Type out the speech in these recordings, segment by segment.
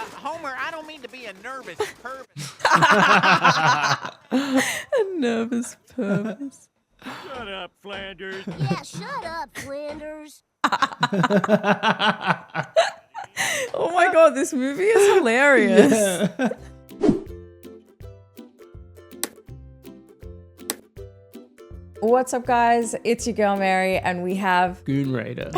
Homer, I don't mean to be a nervous pervert. A nervous purpose. Shut up, Flanders. Yeah, shut up, Flanders. Oh my god, this movie is hilarious. Yeah. What's up, guys? It's your girl Mary, and we have Goon Raider.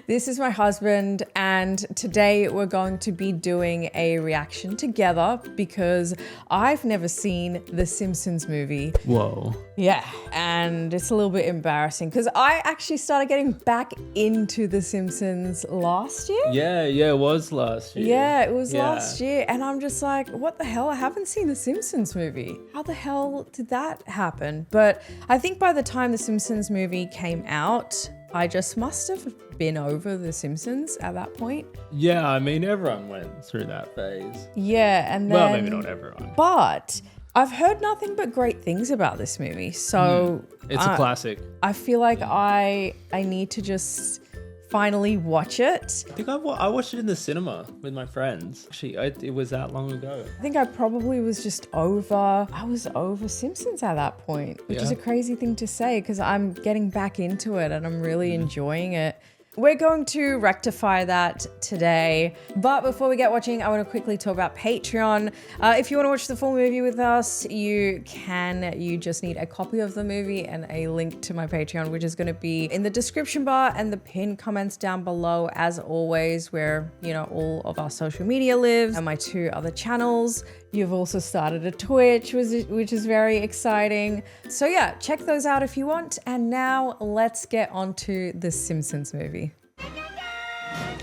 this is my husband, and today we're going to be doing a reaction together because I've never seen the Simpsons movie. Whoa. Yeah, and it's a little bit embarrassing because I actually started getting back into the Simpsons last year. Yeah, it was last year. Yeah, it was last year, and I'm just like, what the hell? I haven't seen the Simpsons movie. How the hell did that happen? But I think by the time the Simpsons movie came out, I just must have been over the Simpsons at that point. Yeah, I mean, everyone went through that phase. Yeah, and then... Well, maybe not everyone. But I've heard nothing but great things about this movie, so... It's a classic. I feel like I need to just finally watch it. I think I watched it in the cinema with my friends. Actually, it was that long ago. I think I probably was just over, I was over Simpsons at that point, which is a crazy thing to say because I'm getting back into it and I'm really enjoying it. We're going to rectify that today. But before we get watching, I want to quickly talk about Patreon. If you want to watch the full movie with us, you can. You just need a copy of the movie and a link to my Patreon, which is going to be in the description bar and the pinned comments down below, as always, where, you know, all of our social media lives and my 2 other channels. You've also started a Twitch, which is very exciting. So yeah, check those out if you want. And now let's get on to the Simpsons movie.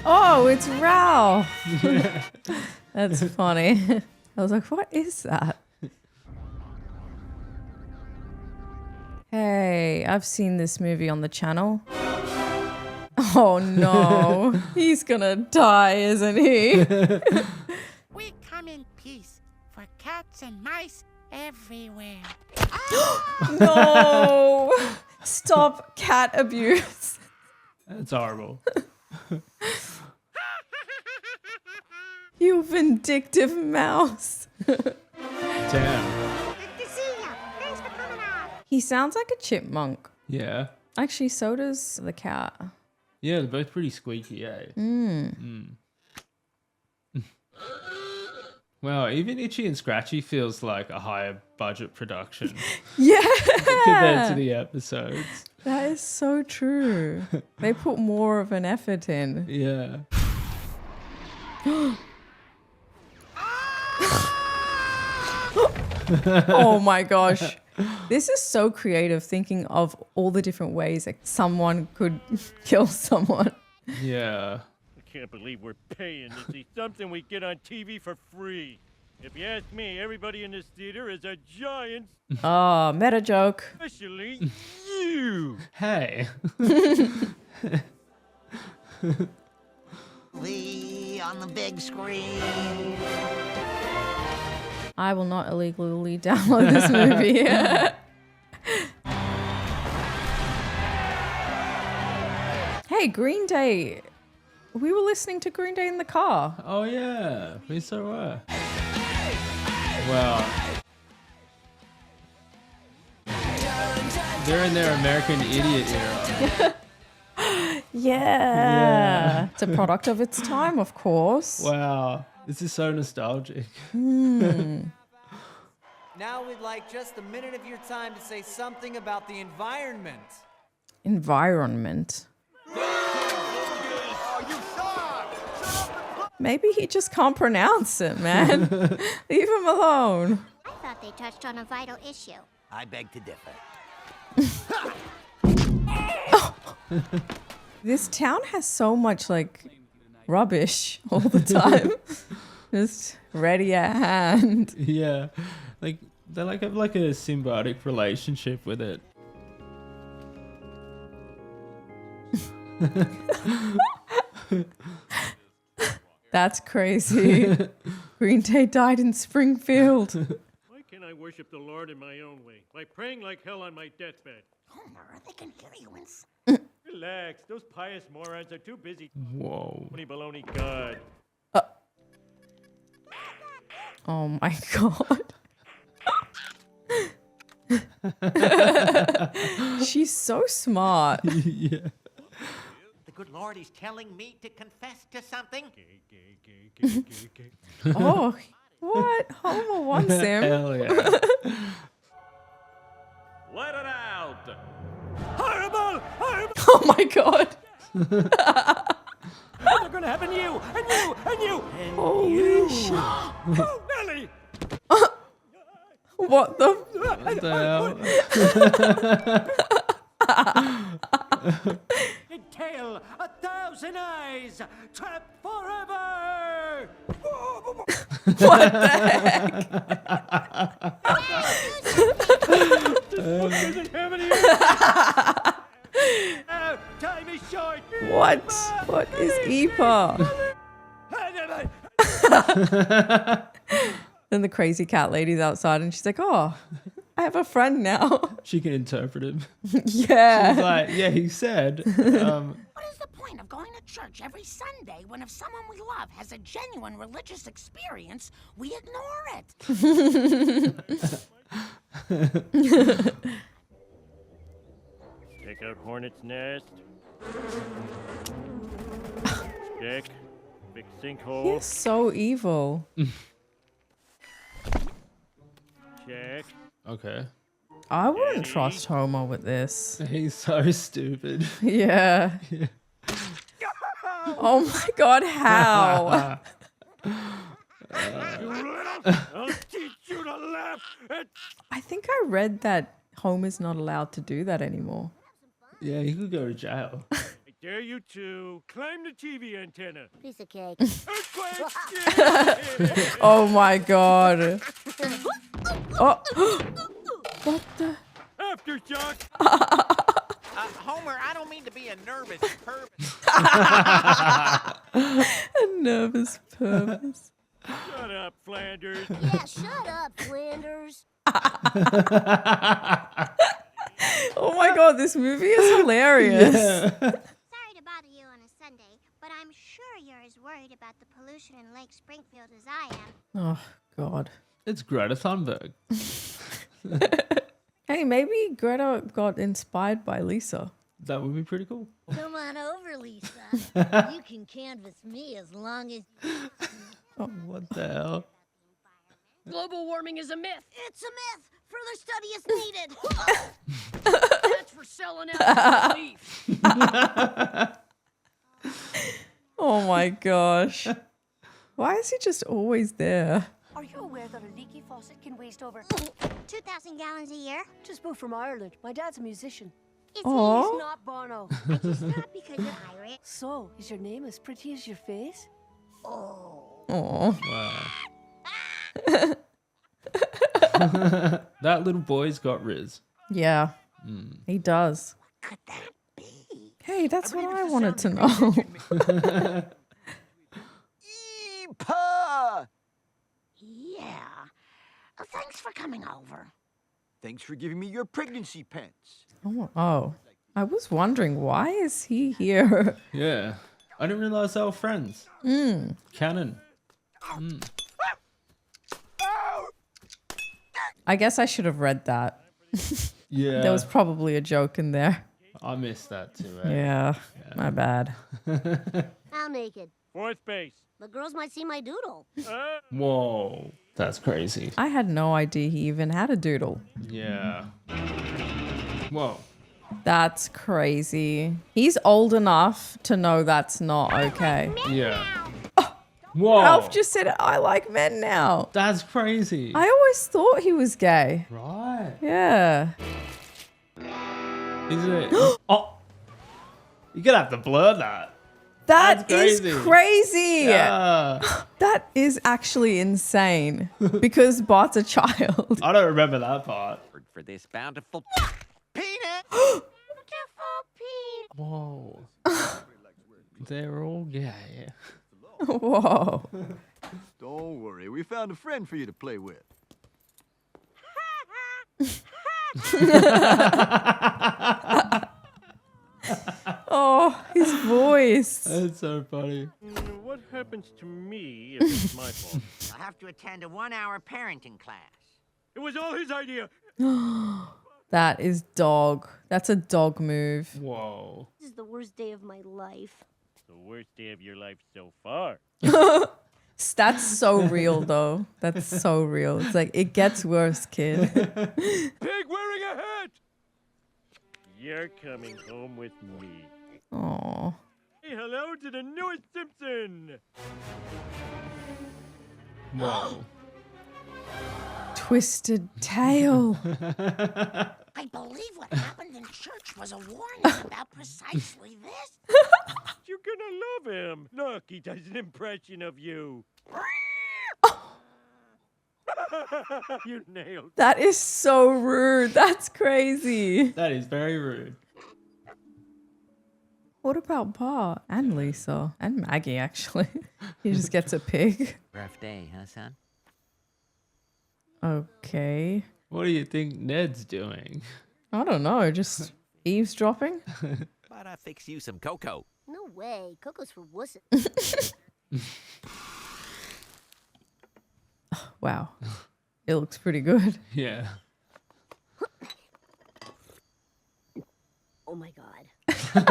Oh, it's Ralph. That's funny. I was like, what is that? Hey, I've seen this movie on the channel. Oh no, he's gonna die, isn't he? We come in peace for cats and mice everywhere. No! Stop cat abuse. That's horrible. You vindictive mouse. Damn. Good to see ya. Thanks for coming out. He sounds like a chipmunk. Yeah. Actually, so does the cat. Yeah, they're both pretty squeaky, eh? Wow, even Itchy and Scratchy feels like a higher budget production Yeah! compared to the episodes. That is so true. They put more of an effort in. Yeah. Oh my gosh. This is so creative, thinking of all the different ways that someone could kill someone. Yeah. I can't believe we're paying to see something we get on TV for free. If you ask me, everybody in this theater is a giant, Oh, meta joke. especially you. Hey. We on the big screen. I will not illegally download this movie. Hey, Green Day. We were listening to Green Day in the car. Oh, yeah. We so were. Well. They're in their American Idiot era. Yeah. It's a product of its time, of course. Wow. This is so nostalgic. Now we'd like just a minute of your time to say something about the environment. Environment. Maybe he just can't pronounce it, man. Leave him alone. I thought they touched on a vital issue. I beg to differ. This town has so much, like, rubbish all the time. Just ready at hand. Yeah. Like, they have like a symbiotic relationship with it. That's crazy. Green Day died in Springfield. Why can't I worship the Lord in my own way? By praying like hell on my deathbed. Homer, they can hear you and... Relax, those pious morons are too busy. Whoa. Baloney God. Oh my god. She's so smart. Yeah. The good Lord is telling me to confess to something. Oh, what? Homer wants him. Hell yeah. Let it out! Horrible! Horrible! Oh my god. They're gonna happen to you, and you, and you, and Holy shit. Oh, Nelly! What the? What the hell? A tail, 1,000 eyes, trapped forever! What the heck? This book doesn't have any. Time is short. What? What is Epa? Then the crazy cat lady's outside and she's like, oh, I have a friend now. She can interpret him. Yeah. She's like, yeah, he said. What is the point of going to church every Sunday when if someone we love has a genuine religious experience, we ignore it? Check out Hornet's Nest. Check. Big sinkhole. He's so evil. Check. Okay. I wouldn't trust Homer with this. He's so stupid. Yeah. Oh my god, how? I'll teach you to laugh at. I think I read that Homer's not allowed to do that anymore. Yeah, he could go to jail. I dare you to climb the TV antenna. Piece of cake. Earthquake! Oh my god. Oh. What the? Aftershock! Homer, I don't mean to be a nervous perv. A nervous purpose. Shut up, Flanders. Yeah, shut up, Flanders. Oh my god, this movie is hilarious. Sorry to bother you on a Sunday, but I'm sure you're as worried about the pollution in Lake Springfield as I am. Oh god. It's Greta Thunberg. Hey, maybe Greta got inspired by Lisa. That would be pretty cool. Come on over, Lisa. You can canvas me as long as... What the hell? Global warming is a myth. It's a myth. Further study is needed. That's for selling out belief. Oh my gosh. Why is he just always there? Are you aware that a leaky faucet can waste over 2,000 gallons a year. just moved from Ireland? My dad's a musician. It's Aw. He's not Bono. I just thought because you're Irish. So, is your name as pretty as your face? Oh. Wow. That little boy's got Riz. Yeah. He does. Could that be? Hey, that's what I wanted to know. Eepa! Yeah. Thanks for coming over. Thanks for giving me your pregnancy pants. Oh. I was wondering, why is he here? Yeah. I didn't realize they were friends. Canon. I guess I should have read that. Yeah. There was probably a joke in there. I missed that too. Eh? Yeah, my bad. I'm naked. Fourth base. The girls might see my doodle. Whoa. That's crazy. I had no idea he even had a doodle. Yeah. Whoa. That's crazy. He's old enough to know that's not okay. Yeah. Whoa. Ralph just said, I like men now. That's crazy. I always thought he was gay. Right. Yeah. Is it? Oh. You're gonna have to blur that. That That's is crazy. crazy. Yeah. That is actually insane because Bart's a child. I don't remember that part. For this bountiful peanut. Whoa. They're all gay. Whoa. Don't worry, we found a friend for you to play with. Oh, his voice. That's so funny. What happens to me if it's my fault? I'll have to attend a 1-hour parenting class. It was all his idea. That is dog. That's a dog move. Whoa. This is the worst day of my life. The worst day of your life so far. That's so real, though. That's so real. It's like, it gets worse, kid. Pig wearing a hat! You're coming home with me. Aw. Say hello to the newest Simpson! Whoa. Twisted tail. I believe what happened in church was a warning about precisely this. You're gonna love him. Look, he does an impression of you. You nailed That is so rude. That's crazy. That is very rude. What about Pa and Lisa and Maggie, actually? He just gets a pig. Rough day, huh, son? Okay. What do you think Ned's doing? I don't know. Just eavesdropping? But I fix you some cocoa. No way. Coco's for wusses. Wow. It looks pretty good. Yeah. Oh my god. How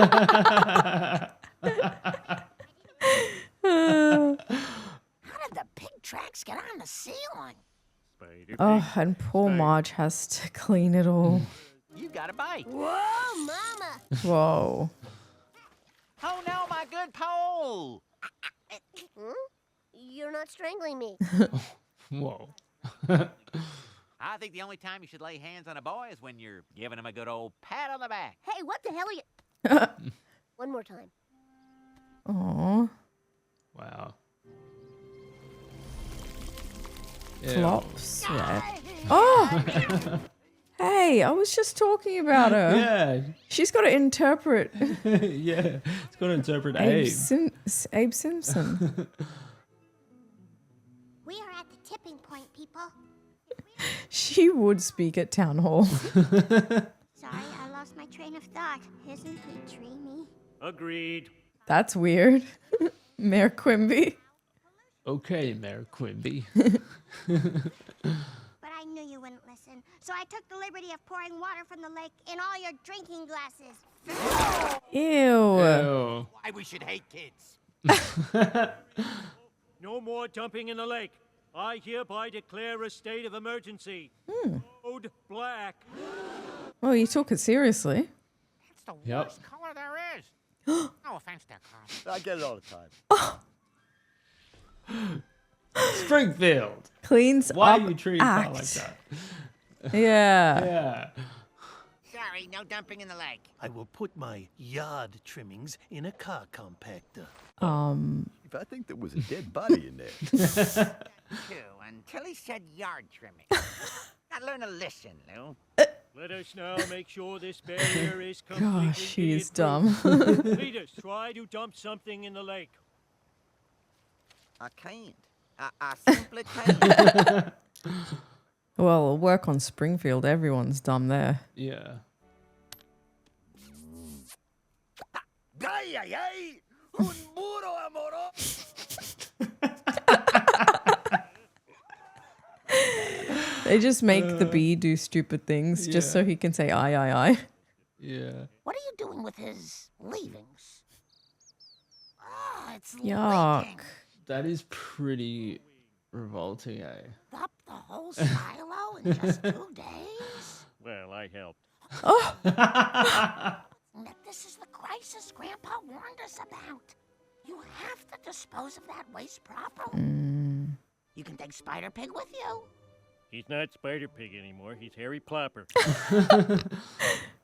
did the pig tracks get on the ceiling? Spider Oh, and poor Marge has to clean it all. You got a bite. Whoa, mama. Whoa. Oh no, my good pole! You're not strangling me. Whoa. I think the only time you should lay hands on a boy is when you're giving him a good old pat on the back. Hey, what the hell are you... One more time. Aw. Wow. Flops. Yeah. Oh! Hey, I was just talking about her. Yeah. She's got to interpret Yeah. It's got to interpret Abe, Abe. Abe Simpson. We are at the tipping point, people. She would speak at town hall. Sorry, I lost my train of thought. Isn't he dreamy? Agreed. That's weird. Mayor Quimby. Okay, Mayor Quimby. But I knew you wouldn't listen, so I took the liberty of pouring water from the lake in all your drinking glasses. Ew. Oh. Why we should hate kids. No more dumping in the lake. I hereby declare a state of emergency. Code black. Oh, you took it seriously. That's the Yep. worst color there is. No offense there, Carl. I get it all the time. Springfield. Cleans Why up are you treating Carl like act. that? Yeah. Yeah. Sorry, no dumping in the lake. I will put my yard trimmings in a car compactor. If I think there was a dead body in there. Too, until he said yard trimming. Gotta learn to listen, Lou. Let us now make sure this barrier is completely Gosh, she is idiot-proof. dumb. Leaders, try to dump something in the lake. I can't. I simply can't. Well, it'll work on Springfield. Everyone's dumb there. Yeah. Ay, ay, ay! Un muro amoroso! They just make the bee do stupid things just so he can say I. Yeah. What are you doing with his leavings? Oh, it's Yuck. leaking. That is pretty revolting, eh? Up the whole silo in just 2 days? Well, I helped. That this is the crisis Grandpa warned us about. You have to dispose of that waste properly. You can take Spider Pig with you. He's not Spider Pig anymore. He's Harry Plopper.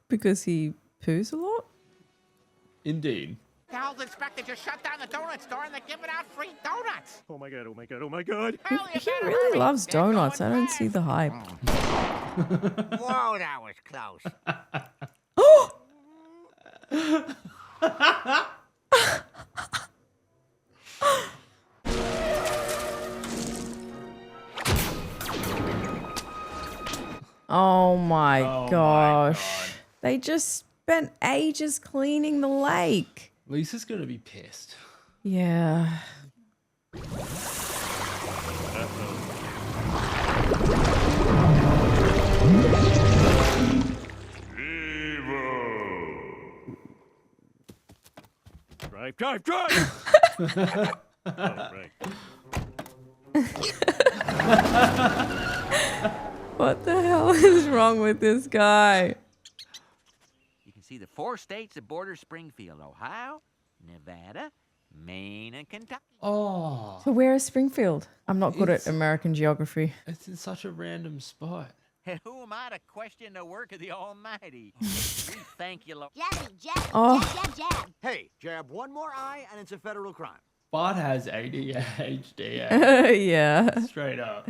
Because he poos a lot? Indeed. The health inspector just shut down the donut store and they're giving out free donuts. Oh my god, oh my god, oh my god. Hell, you He better really hurry. loves They're going donuts. I don't see fast. the hype. Whoa, that was close. Oh my Oh my gosh. God. They just spent ages cleaning the lake. Lisa's gonna be pissed. Yeah. Drive! Oh, right. What the hell is wrong with this guy? You can see the 4 states that border Springfield: Ohio, Nevada, Maine, and Kentucky. Oh, So where is Springfield? I'm not good It's- at American geography. it's in such a random spot. And who am I to question the work of the Almighty? We thank you, Lord. Jabby, jab, Oh. jab, jab, jab. Hey, jab one more eye and it's a federal crime. Bart has ADHD. Yeah. Straight up.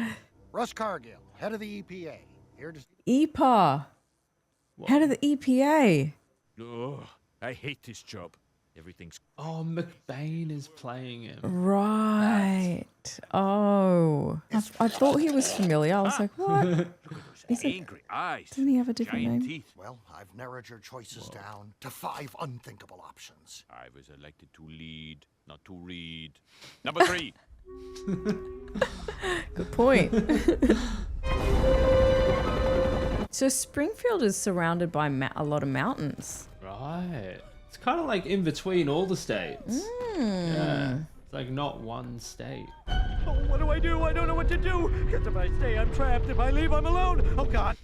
Russ Cargill, head of the EPA. Here to... EPA. Head of the EPA. Ugh, I hate this job. Everything's Oh, McBain is playing him. Right. Oh. I thought he was familiar. I was like, what? Is it- angry eyes. Doesn't he have a different giant name? teeth. Well, I've narrowed your choices down to 5 unthinkable options. I was elected to lead, not to read. Number 3. Good point. So Springfield is surrounded by a lot of mountains. Right. It's kind of like in between all the states. Yeah. It's like not one state. Oh, what do? I don't know what to do. Because if I stay, I'm trapped. If I leave, I'm alone. Oh, God.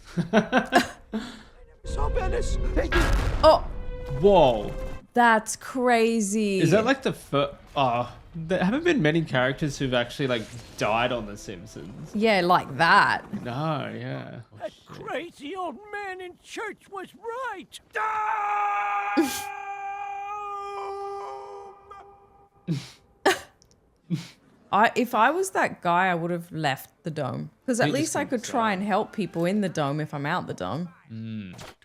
So, Venice. Oh, Whoa. that's crazy. Is that like the first... Oh, there haven't been many characters who've actually like died on The Simpsons. Yeah, like that. No, yeah. That crazy old man in church was right. If I was that guy, I would have left the dome. Because at Me least I just could think try so. and help people in the dome if I'm out the dome.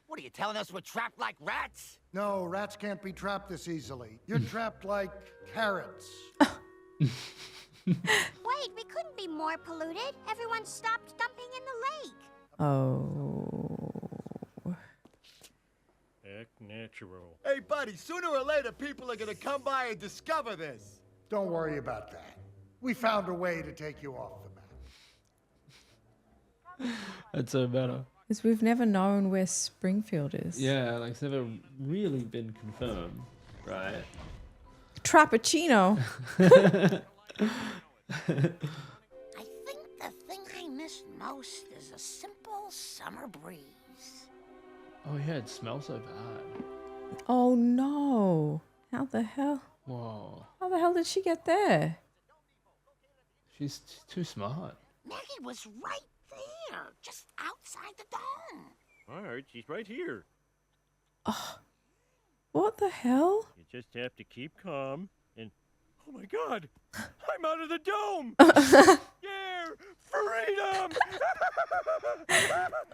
What are you telling us? We're trapped like rats? No, rats can't be trapped this easily. You're trapped like carrots. Wait, we couldn't be more polluted. Everyone stopped dumping in the lake. Oh. Act natural. Hey, buddy, sooner or later people are gonna come by and discover this. Don't worry about that. We found a way to take you off the map. That's so better. Because we've never known where Springfield is. Yeah, like it's never really been confirmed, right? Trappuccino. I think the thing I miss most is a simple summer breeze. Oh yeah, it smells so bad. Oh no. How the hell? Whoa. How the hell did she get there? She's too smart. Maggie was right there, just outside the dome. All right, she's right here. What the hell? You just have to keep calm and... Oh, my God. I'm out of the dome. Yeah, freedom.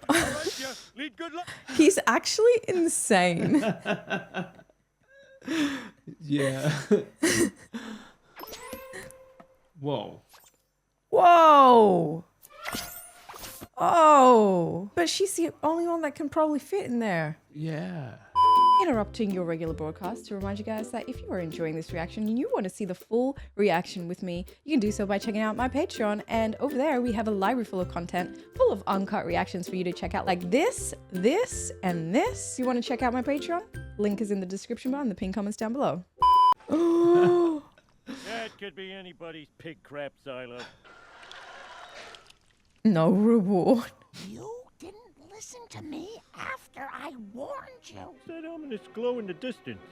All right, yeah, lead good luck. He's actually insane. Yeah. Whoa. Whoa. Oh. But she's the only one that can probably fit in there. Yeah. Interrupting your regular broadcast to remind you guys that if you are enjoying this reaction and you want to see the full reaction with me, you can do so by checking out my Patreon. And over there, we have a library full of content, full of uncut reactions for you to check out, like this, and this. You want to check out my Patreon? Link is in the description bar and the pinned comments down below. That could be anybody's pig crap silo. No reward. You didn't listen to me after I warned you. That ominous glow in the distance.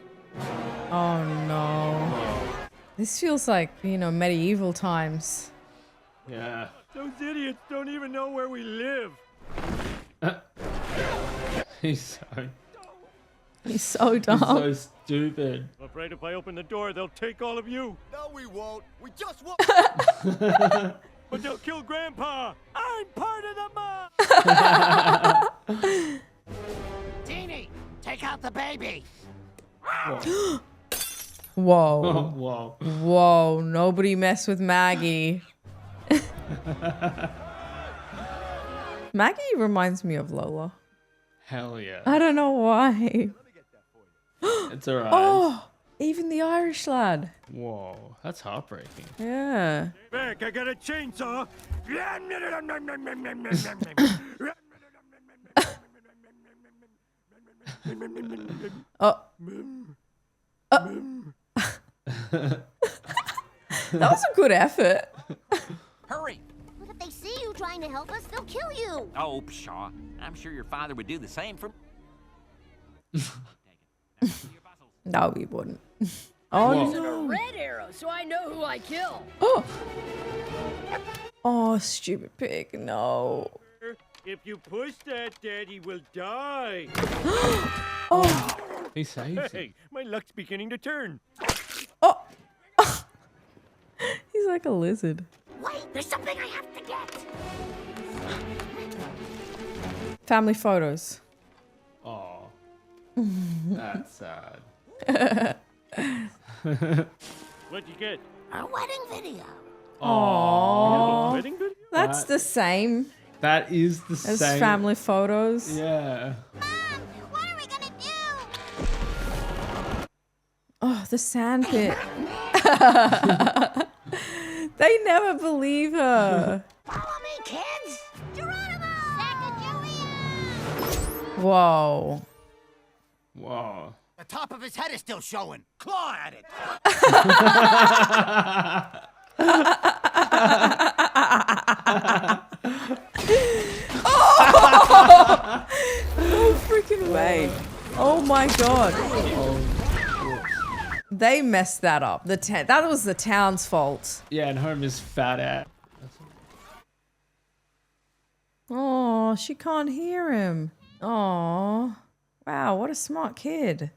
Oh no. This feels like, medieval times. Yeah. Those idiots don't even know where we live. He's so dumb. so stupid. I'm afraid if I open the door, they'll take all of you. No, we won't. We just won't. But they'll kill Grandpa. I'm part of the mob. Teeny, take out the baby. Whoa. Whoa. Whoa. Nobody mess with Maggie. Maggie reminds me of Lola. Hell yeah. I don't know why. It's alright. Oh, even the Irish lad. Whoa, that's heartbreaking. Yeah. Back, I got a chainsaw. Oh. That was a good effort. Hurry! But if they see you trying to help us, they'll kill you. Oh, pshaw. I'm sure your father would do the same for... No, he wouldn't. Oh, Whoa. no. Red arrow, so I know who I kill. Oh. Oh, stupid pig. No. If you push that, Daddy will die. Oh. He saves Hey, it. my luck's beginning to turn. Oh. He's like a lizard. Wait, there's something I have to get. Family photos. Oh, that's sad. What'd you get? A wedding video. Aww. Wedding video? That's the same That is the as same. family photos. Yeah. Mom, what are we gonna do? Oh, the sandpit. They never believe her. Follow me, kids. Geronimo! Sacagawea! Whoa. Whoa. The top of his head is still showing. Claw at it. No freaking way. Oh my god. They messed that up. That was the town's fault. Yeah, and Homer's fat ass. Oh, she can't hear him. Oh. Wow, what a smart kid.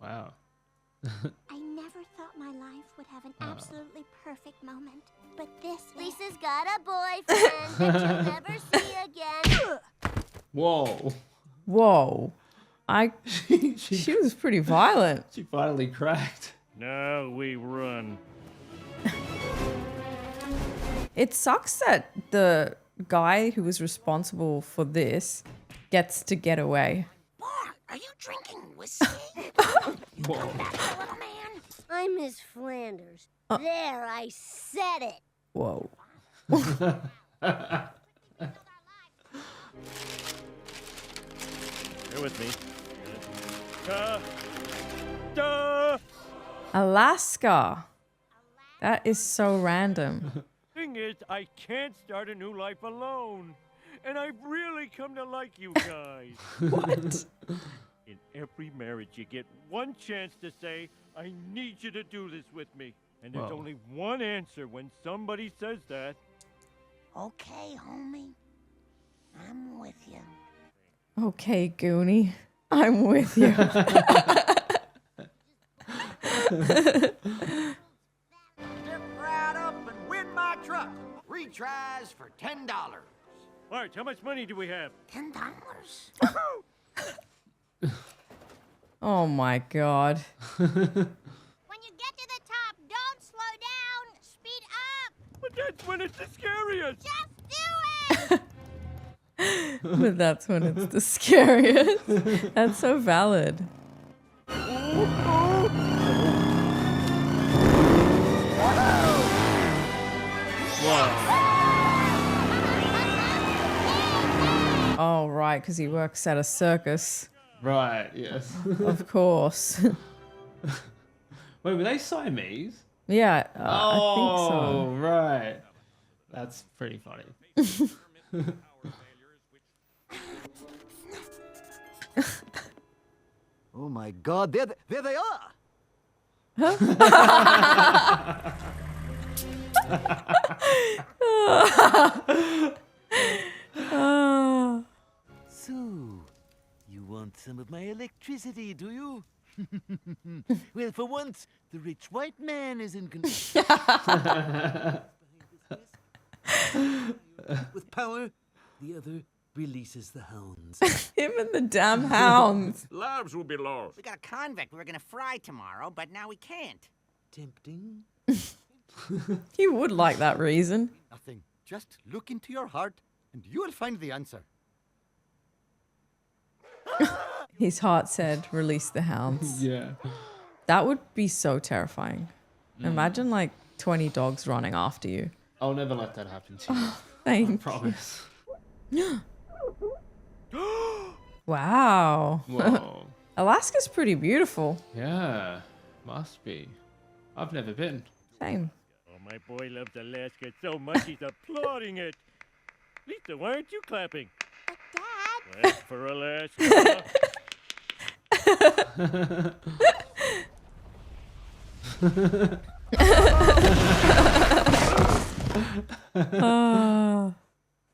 Wow. I never thought my life would have an absolutely perfect moment. But this Lisa's got a boyfriend that you'll never see again. Whoa. Whoa. She was pretty violent. She finally cracked. Now we run. It sucks that the guy who was responsible for this gets to get away. Bart, are you drinking whiskey? Whoa. That little man. I'm Miss Flanders. There, I said it. Whoa. Bear with me. Duh. Alaska. That is so random. Thing is, I can't start a new life alone. And I've really come to like you guys. What? In every marriage, you get one chance to say, I need you to do this with me. And there's Whoa. only one answer when somebody says that. Okay, homie. I'm with you. Okay, Goonie. I'm with you. Step right up and win my truck. Retries for $10. Art, how much money do we have? $10. Oh my god. When you get to the top, don't slow down. Speed up. But that's when it's the scariest. Just do it. But that's when it's the scariest. That's so valid. Oh, right, because he works at a circus. Right, yes. Of course. Wait, were they Siamese? Yeah, I think so. Oh, right. That's pretty funny. Oh my God, there they are! Oh. So, you want some of my electricity, do you? Well, for once, the rich white man is in control. With power, the other releases the hounds. Him and the damn hounds. Lives will be lost. We got a convict we were gonna fry tomorrow, but now we can't. Tempting? You would like that reason. Nothing. Just look into your heart and you will find the answer. His heart said, release the hounds. Yeah. That would be so terrifying. Imagine like 20 dogs running after you. I'll never let that happen to you. I Thank promise. Wow. Whoa. Alaska's pretty beautiful. Yeah. Must be. I've never been. Same. Oh, my boy loves Alaska so much he's applauding it. Lisa, why aren't you clapping? But Dad, Clap for Alaska.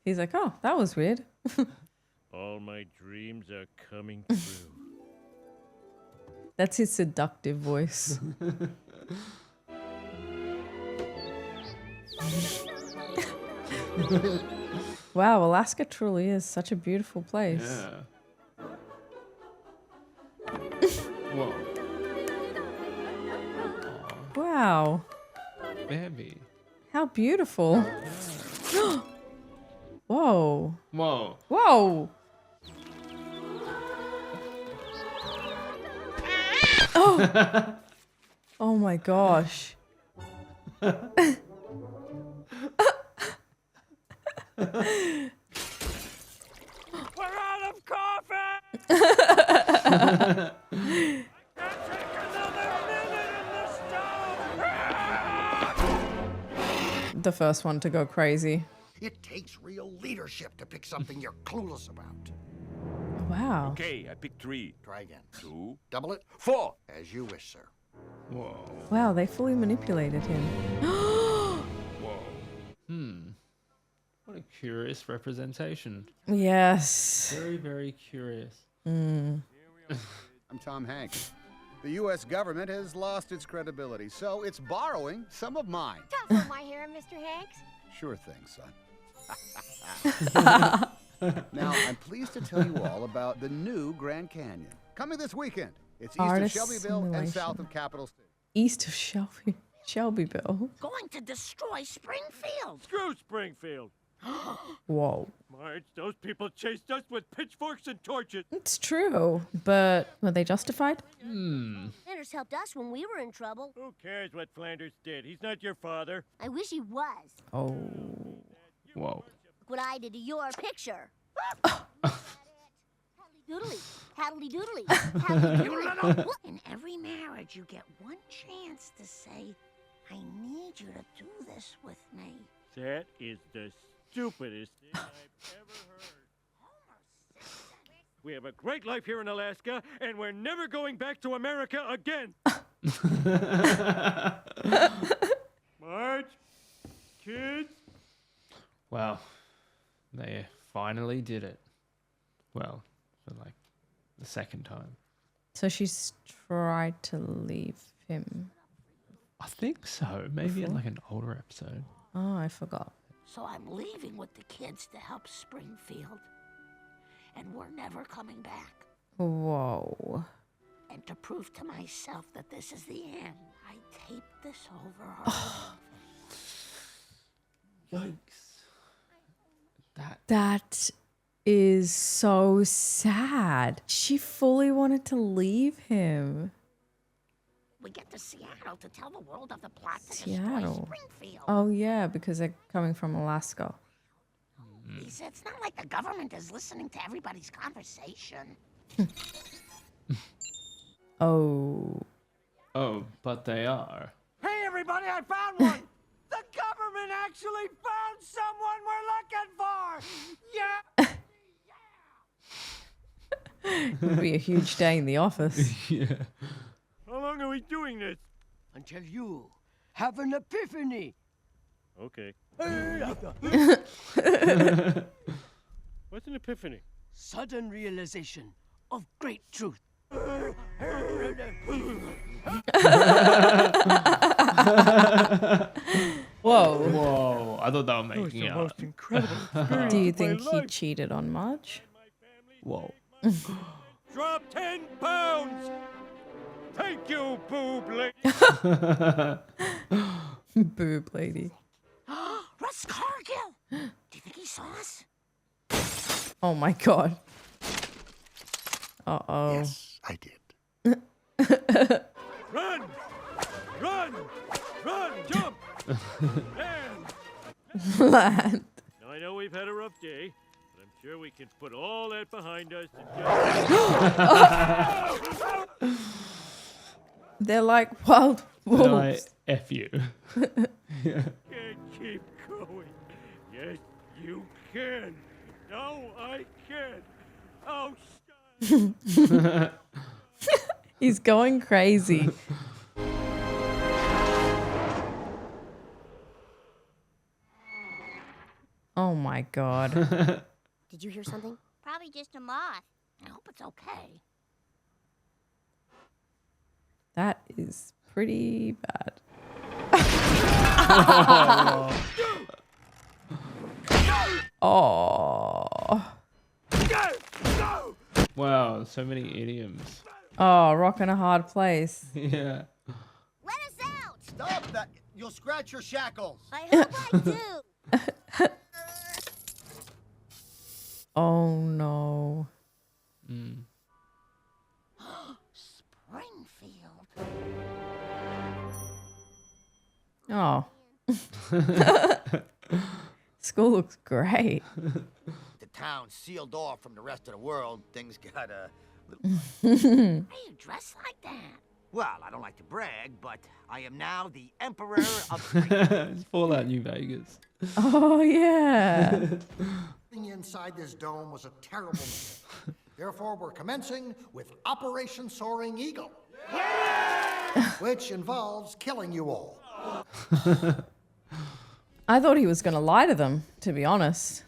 He's like, oh, that was weird. All my dreams are coming true. That's his seductive voice. Wow, Alaska truly is such a beautiful place. Yeah. Whoa. Wow, Baby. how beautiful. Whoa. Whoa. Whoa. Oh. Oh my gosh. We're out of coffee! The first one to go crazy. It takes real leadership to pick something you're clueless about. Wow. Okay, I picked 3. Try again. 2. Double it. 4. As you wish, sir. Whoa. Wow, they fully manipulated him. Whoa. What a curious representation. Yes. Very, very curious. I'm Tom Hanks. The U.S. government has lost its credibility, so it's borrowing some of mine. tough on my hair, Mr. Hanks. Sure thing, son. Now, I'm pleased to tell you all about the new Grand Canyon. Coming this weekend. It's east Artist of Shelbyville and simulation. south of Capital City. East of Shelbyville. Going to destroy Springfield. Screw Springfield. Whoa. Marge, those people chased us with pitchforks and torches. It's true, but were they justified? Flanders helped us when we were in trouble. Who cares what Flanders did? He's not your father. I wish he was. Oh. Whoa. Look what I did to your picture. Doodly, haddly doodly, haddly doodly. In every marriage, you get one chance to say, I need you to do this with me. That is the stupidest thing I've ever heard. We have a great life here in Alaska, and we're never going back to America again. Marge, kids. Wow. They finally did it. Well, for like the second time. So she's tried to leave him. I think so. Maybe in like an older episode. Oh, I forgot. So I'm leaving with the kids to help Springfield. And we're never coming back. Whoa. And to prove to myself that this is the end, I taped this over her. Yikes. That is so sad. She fully wanted to leave him. We get to Seattle to tell the world of the plot to destroy Seattle. Springfield. Oh, yeah, because they're coming from Alaska. Lisa, it's not like the government is listening to everybody's conversation. Oh. Oh, but they are. Hey, everybody, I found one! The government actually found someone we're looking for! Yeah! It would be a huge day in the office. Yeah. How long are we doing this? Until you have an epiphany. Okay. What's an epiphany? Sudden realization of great truth. Whoa. Whoa. I thought they were making out. Most incredible experience Do you of my think he life. cheated on Marge? Whoa. Drop 10 pounds! Thank you, boob lady! Boob lady. Russ Cargill! Do you think he saw us? Oh my god. Uh-oh. Yes, I did. Run! Run! Run! Jump! Land! Land. Now, I know we've had a rough day, but I'm sure we can put all that behind us and just... They're like wild wolves. They're like, F you. Yeah. Can't keep going. Yes, you can. No, I can. Oh, stop. He's going crazy. Oh my god. Did you hear something? Probably just a moth. I hope it's okay. That is pretty bad. Oh. Wow, so many idioms. Oh, rock in a hard place. Yeah. Let us out! Stop that! You'll scratch your shackles. I hope I do. Oh no. Mm. Springfield. Oh. School looks great. The town's sealed off from the rest of the world. Things got a little... Why are you dressed like that? Well, I don't like to brag, but I am now the Emperor of Springfield. It's Fallout New Vegas. Oh yeah. Being inside this dome was a terrible mistake. Therefore, we're commencing with Operation Soaring Eagle. Which involves killing you all. I thought he was going to lie to them, to be honest.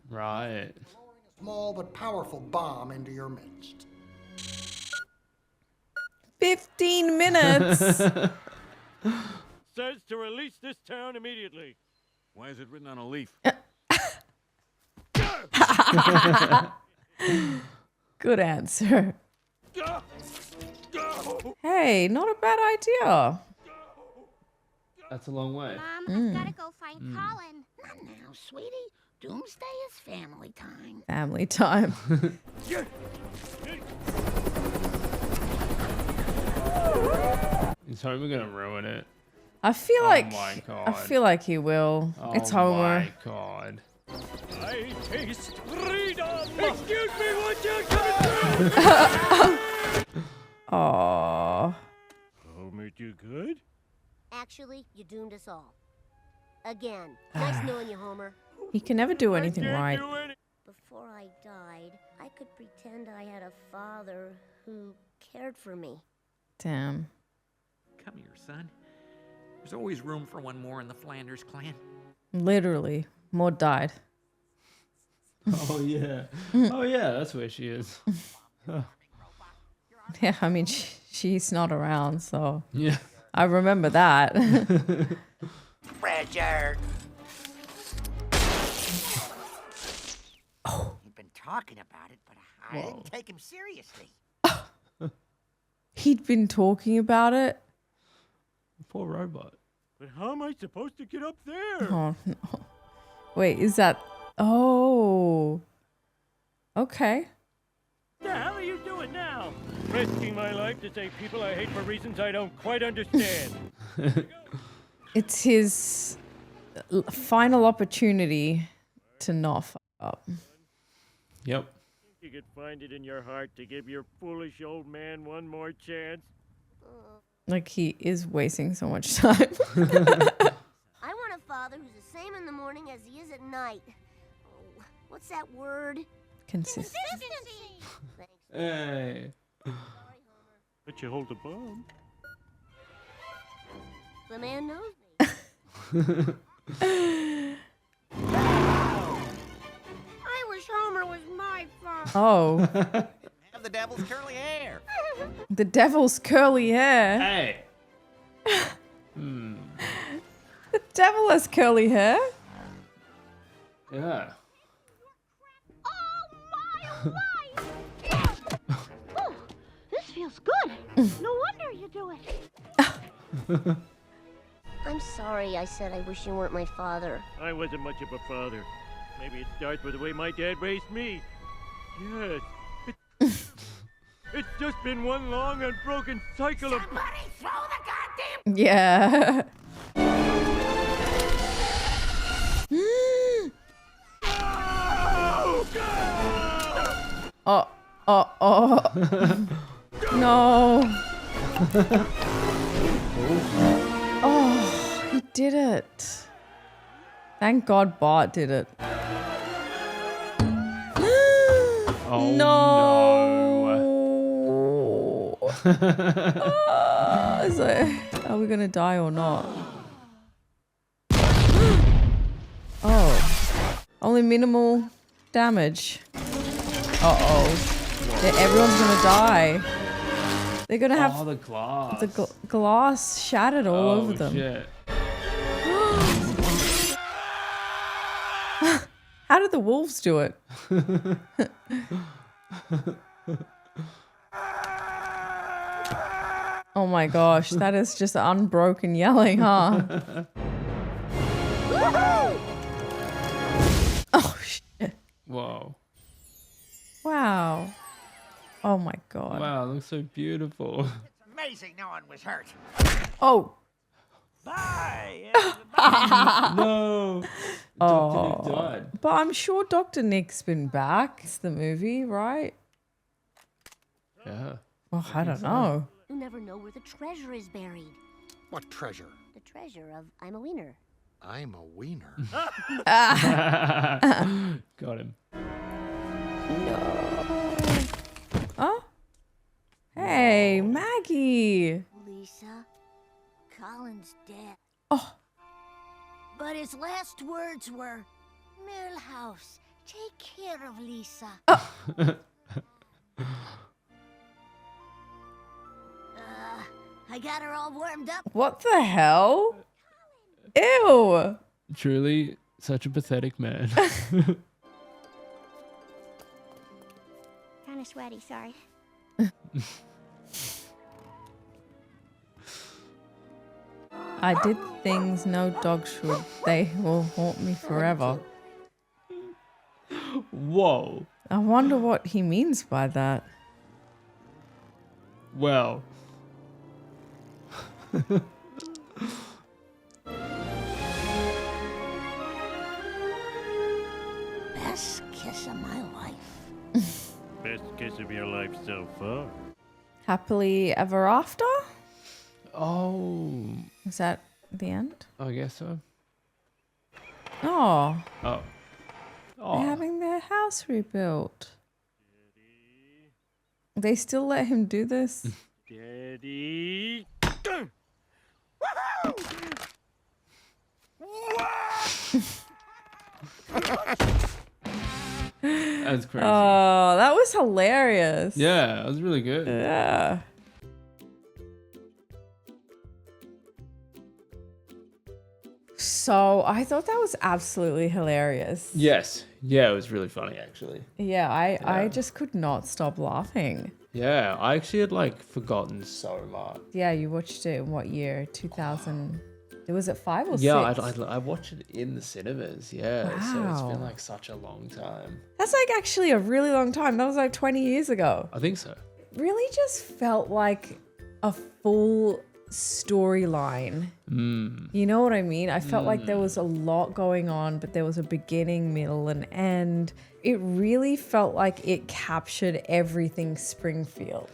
Right. A small but powerful bomb into your midst. 15 minutes. Says to release this town immediately. Why is it written on a leaf? Good answer. Hey, not a bad idea. That's a long way. Mom, I've got to go find Colin. Not now, sweetie. Doomsday is family time. Family time. Is Homer gonna ruin it? I feel like my God. I feel like he will. It's Homer. My God. I taste freedom. Excuse me, what you coming through? Aww. Homer, do good? Actually, you doomed us all. Again. Nice knowing you, Homer. He can never do anything Can't right. do any- Before I died, I could pretend I had a father who cared for me. Damn. Come here, son. There's always room for one more in the Flanders clan. Literally. Maud died. Oh yeah. Oh yeah, that's where she is. Yeah, I mean, she's not around, so Yeah. I remember that. Richard! Oh. You've been talking about it, but I didn't take him seriously. He'd been talking about it. Poor robot. But how am I supposed to get up there? Oh, no. Wait, is that... Oh. Okay. What the hell are you doing now? Risking my life to save people I hate for reasons I don't quite understand. It's his final opportunity to not fuck up. Yep. You could find it in your heart to give your foolish old man one more chance. Like, he is wasting so much time. I want a father who's the same in the morning as he is at night. Oh, what's that word? Consistent. Consistency. Thanks. Hey. Sorry, Homer. But you hold the bomb. The man knows me. I wish Homer was my father. Oh. Have the devil's curly hair. The devil's curly hair. Hey. The devil has curly hair. Yeah. Oh, this feels good. No wonder you do it. I'm sorry I said I wish you weren't my father. I wasn't much of a father. Maybe it starts with the way my dad raised me. Yes. It's just been one long unbroken cycle of... Somebody throw the goddamn... Yeah. Oh. No. Oh, he did it. Thank God Bart did it. Oh no. So, are we gonna die or not? Oh. Only minimal damage. Uh-oh. Everyone's gonna die. They're gonna have the glass. the glass shattered all over them. Shit. How did the wolves do it? Oh my gosh, that is just unbroken yelling, huh? Oh shit. Whoa. Wow. Oh my god. Wow, it looks so beautiful. It's amazing no one was hurt. Oh. Bye. No. Dr. Nick died. But I'm sure Dr. Nick's been back. It's the movie, right? Yeah. Well, I don't know. You never know where the treasure is buried. What treasure? The treasure of I'm a wiener. I'm a wiener. Got him. No. Oh? Hey, Maggie. Lisa, Colin's dead. Oh. But his last words were, Millhouse, take care of Lisa. I got her all warmed up. What the hell? Ew. Truly, such a pathetic man. Kinda sweaty, sorry. I did things no dog should. They will haunt me forever. Whoa. I wonder what he means by that. Well. Best kiss of my life. Best kiss of your life so far. Happily ever after? Oh. Is that the end? I guess so. Oh. Oh. They're having their house rebuilt. They still let him do this? Daddy. That's crazy. Oh, that was hilarious. Yeah, that was really good. Yeah. So I thought that was absolutely hilarious. Yes. Yeah, it was really funny actually. Yeah, I just could not stop laughing. Yeah, I actually had like forgotten so much. Yeah, you watched it in what year? 2000. Was it 5 or 6? Yeah, I watched it in the cinemas. Yeah, so it's Wow. been like such a long time. That's like actually a really long time. That was like 20 years ago. I think so. Really just felt like a full storyline. You know what I mean? I felt like there was a lot going on, but there was a beginning, middle, and end. It really felt like it captured everything Springfield.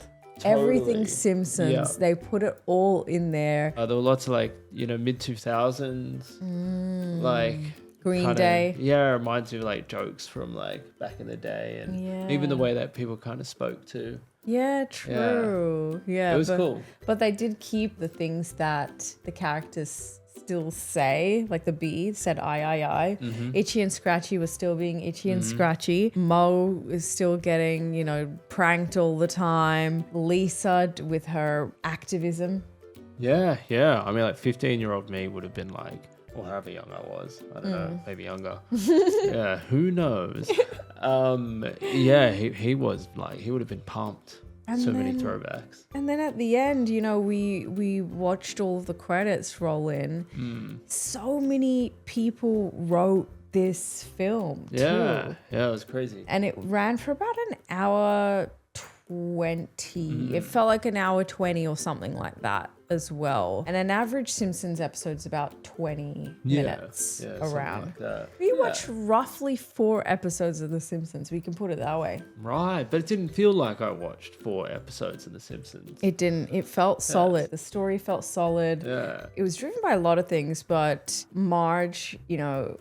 Everything Totally. Simpsons. Yeah. They put it all in there. There were lots of like, mid 2000s, like Green kinda- Day. Yeah, it reminds me of like jokes from like back in the day, and even the way that people kind of spoke to. Yeah, true. Yeah, It was but, cool. But they did keep the things that the characters still say, like the bee said I. Itchy and Scratchy was still being Itchy and Scratchy. Mo is still getting, pranked all the time. Lisa with her activism. Yeah, yeah. I mean, like 15-year-old me would have been like, or however young I was. I don't know, maybe younger. Yeah, who knows? Yeah, he was like, he would have been pumped. And So many then- throwbacks. And then at the end, we watched all of the credits roll in. So many people wrote this film Yeah, too. yeah, it was crazy. And it ran for about an hour 20. It felt like an hour 20 or something like that as well. And an average Simpsons episode's about 20 minutes around. Like that. We watched roughly 4 episodes of The Simpsons. We can put it that way. Right, but it didn't feel like I watched 4 episodes of The Simpsons. It didn't. It felt solid. The story felt solid. Yeah. It was driven by a lot of things, but Marge,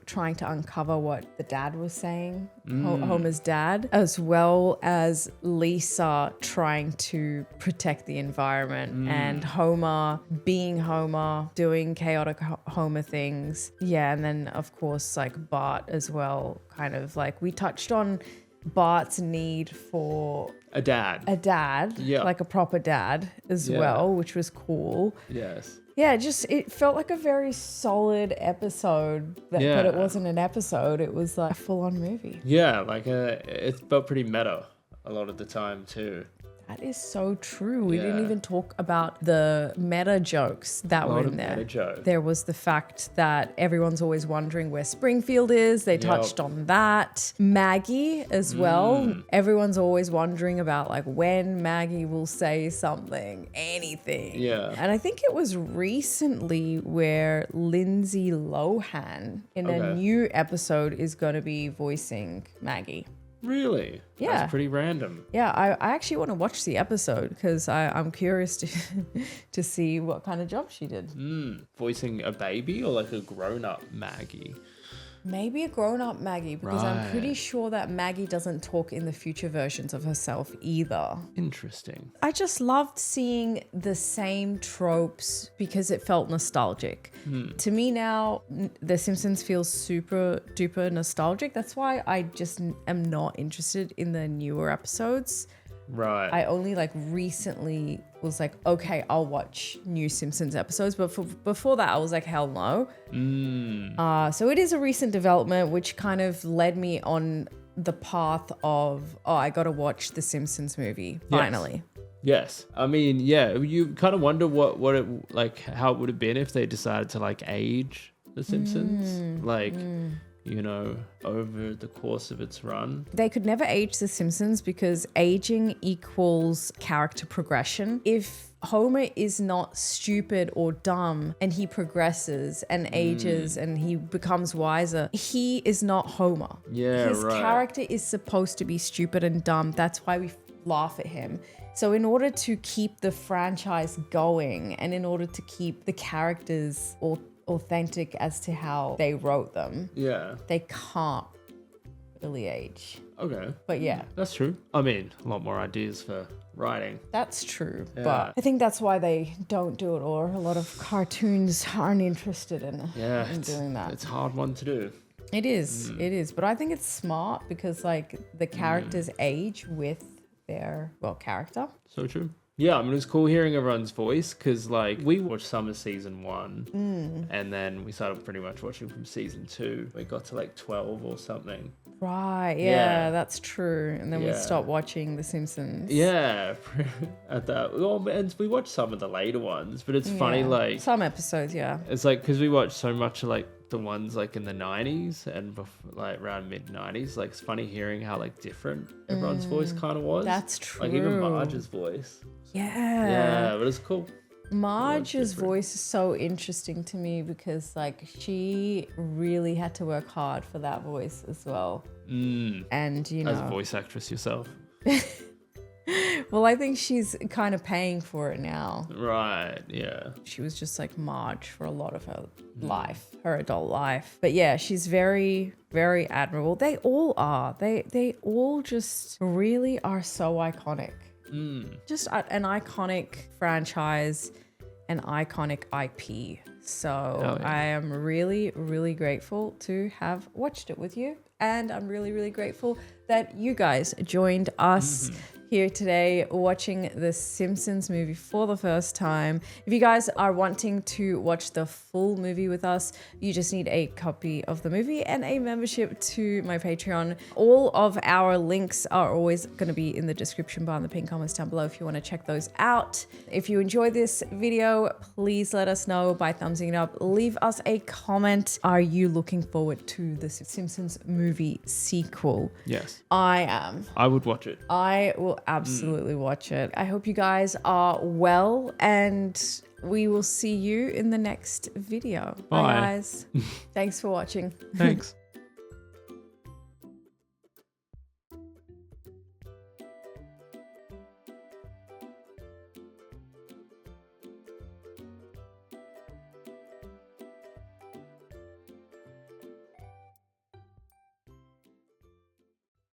trying to uncover what the dad was saying, Homer's dad, as well as Lisa trying to protect the environment and Homer being Homer, doing chaotic Homer things. Yeah, and then of course like Bart as well, kind of like we touched on Bart's need for a dad, like a proper dad as well, which was cool. Yes. Yeah, it felt like a very solid episode, but it wasn't an episode. It was like a full-on movie. Yeah, like it felt pretty meta a lot of the time too. That is so true. We didn't even talk about the meta jokes that were in there. Meta jokes. There was the fact that everyone's always wondering where Springfield is. They touched on that. Maggie as well. Everyone's always wondering about like when Maggie will say something, anything. Yeah. And I think it was recently where Lindsay Lohan in a new episode is going to be voicing Maggie. Really? Yeah. That's pretty random. Yeah, I actually want to watch the episode because I'm curious to see what kind of job she did. Voicing a baby or like a grown-up Maggie? Maybe a grown-up Maggie, because I'm pretty sure that Maggie doesn't talk in the future versions of herself either. Interesting. I just loved seeing the same tropes because it felt nostalgic. To me now, The Simpsons feels super duper nostalgic. That's why I just am not interested in the newer episodes. Right. I only like recently was like, okay, I'll watch new Simpsons episodes. But before that, I was like, hell no. So it is a recent development, which kind of led me on the path of, I got to watch the Simpsons movie finally. Yes. I mean, yeah, you kind of wonder what it, like, how it would have been if they decided to like age the Simpsons. Over the course of its run. They could never age The Simpsons because aging equals character progression. If Homer is not stupid or dumb and he progresses and ages and he becomes wiser, he is not Homer. Yeah, His character is supposed to be stupid and dumb. That's why we laugh at him. So in order to keep the franchise going and in order to keep the characters authentic as to how they wrote them, they can't really age. Okay. But yeah. That's true. I mean, a lot more ideas for writing. That's true. But I think that's why they don't do it, or a lot of cartoons aren't interested in doing that. It's a hard one to do. It is. It is. But I think it's smart because like the characters age with their character. So true. Yeah, I mean, it was cool hearing everyone's voice because, like, we watched Summer Season 1 and then we started pretty much watching from Season 2. We got to, like, 12 or something. Right, yeah, that's true. And then we stopped watching The Simpsons. Yeah, at that. Well, and we watched some of the later ones, but it's funny, like... Some episodes, It's like, because we watched so much, like, the ones, like, in the 90s and, like, around mid-90s. Like, it's funny hearing how, like, different everyone's voice kind of was. That's true. Like, even Marge's voice. Yeah, but it's cool. Marge's voice is so interesting to me because like she really had to work hard for that voice as well. And as a voice actress yourself. Well, I think she's kind of paying for it now. Right, yeah. She was just like Marge for a lot of her life, her adult life. But yeah, she's very, very admirable. They all are. They all just really are so iconic. Just an iconic franchise, an iconic IP. So I am really, really grateful to have watched it with you. And I'm really, really grateful that you guys joined us here today watching the Simpsons movie for the first time. If you guys are wanting to watch the full movie with us, you just need a copy of the movie and a membership to my Patreon. All of our links are always going to be in the description bar and the pinned comments down below if you want to check those out. If you enjoyed this video, please let us know by thumbsing it up. Leave us a comment. Are you looking forward to the Simpsons movie sequel? Yes. I am. I would watch it. I will will absolutely watch it. I hope you guys are well, and we will see you in the next video. Bye. Bye guys. Thanks for watching. Thanks.